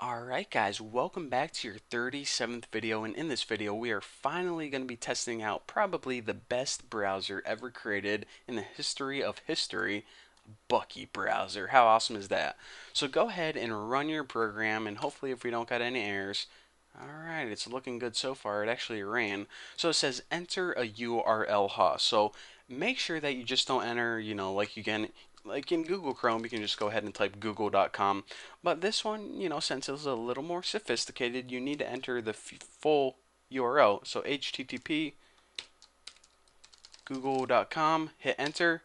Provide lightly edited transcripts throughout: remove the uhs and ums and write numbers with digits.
Alright guys, welcome back to your 37th video, and in this video we are finally going to be testing out probably the best browser ever created in the history of history, Bucky browser. How awesome is that? So go ahead and run your program, and hopefully if we don't got any errors. Alright, it's looking good so far. It actually ran. So it says enter a URL host. So make sure that you just don't enter, like you can, like in Google Chrome, you can just go ahead and type google.com. But this one, since it's a little more sophisticated, you need to enter the full URL. So http google.com, hit enter,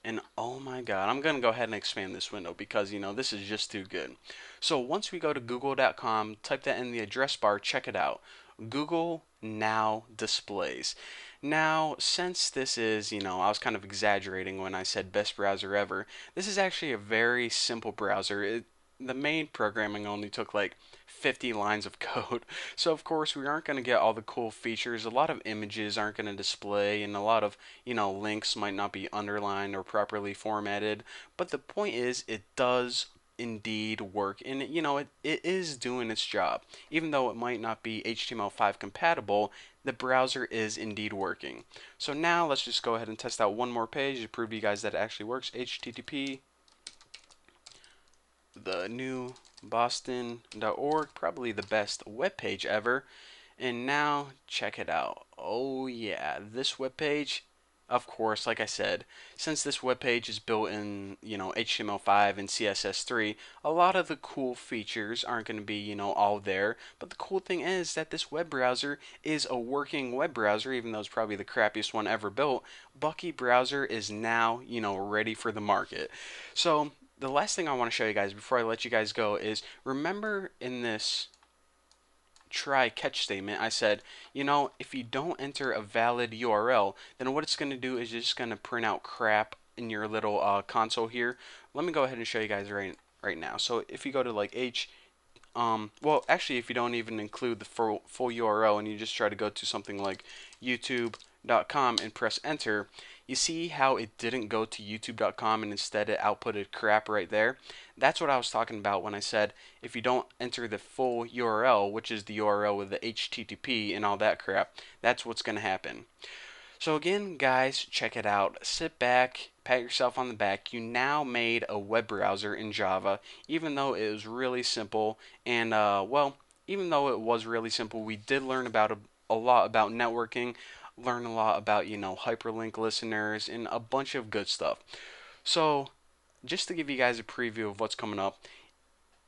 and oh my god, I'm going to go ahead and expand this window because, this is just too good. So once we go to google.com, type that in the address bar, check it out. Google now displays. Now, since this is, I was kind of exaggerating when I said best browser ever, this is actually a very simple browser. The main programming only took like 50 lines of code. So of course we aren't going to get all the cool features. A lot of images aren't going to display, and a lot of, links might not be underlined or properly formatted. But the point is, it does indeed work, and it is doing its job. Even though it might not be HTML5 compatible, the browser is indeed working. So now let's just go ahead and test out one more page to prove to you guys that it actually works. HTTP the new boston.org, probably the best web page ever. And now check it out. Oh yeah, this web page, of course, like I said, since this web page is built in, HTML5 and CSS3, a lot of the cool features aren't going to be, all there. But the cool thing is that this web browser is a working web browser, even though it's probably the crappiest one ever built. Bucky browser is now, ready for the market. So the last thing I want to show you guys before I let you guys go is, remember in this try catch statement I said, if you don't enter a valid URL, then what it's going to do is just going to print out crap in your little console here. Let me go ahead and show you guys right now. So if you go to like well, actually, if you don't even include the full URL and you just try to go to something like youtube.com and press enter, you see how it didn't go to youtube.com and instead it outputted crap right there? That's what I was talking about when I said if you don't enter the full URL, which is the URL with the HTTP and all that crap, that's what's going to happen. So again, guys, check it out. Sit back, pat yourself on the back. You now made a web browser in Java, even though it was really simple. And well, even though it was really simple, we did learn about a lot about networking, learn a lot about, hyperlink listeners, and a bunch of good stuff. So just to give you guys a preview of what's coming up,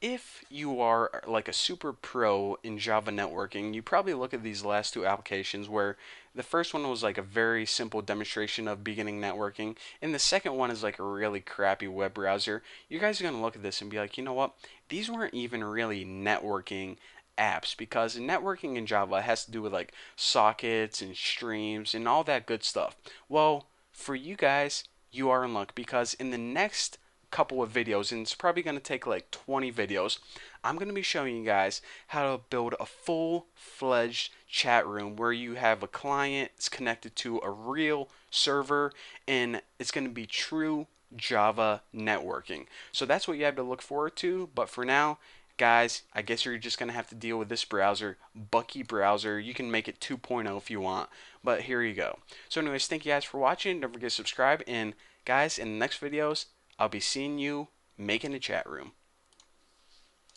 if you are like a super pro in Java networking, you probably look at these last two applications where the first one was like a very simple demonstration of beginning networking, and the second one is like a really crappy web browser. You guys are going to look at this and be like, you know what? These weren't even really networking apps, because networking in Java has to do with like sockets and streams and all that good stuff. Well, for you guys, you are in luck, because in the next couple of videos, and it's probably going to take like 20 videos, I'm going to be showing you guys how to build a full-fledged chat room where you have a client that's connected to a real server, and it's going to be true Java networking. So that's what you have to look forward to. But for now, guys, I guess you're just going to have to deal with this browser, Bucky browser. You can make it 2.0 if you want, but here you go. So anyways, thank you guys for watching. Don't forget to subscribe, and guys, in the next videos, I'll be seeing you making a chat room.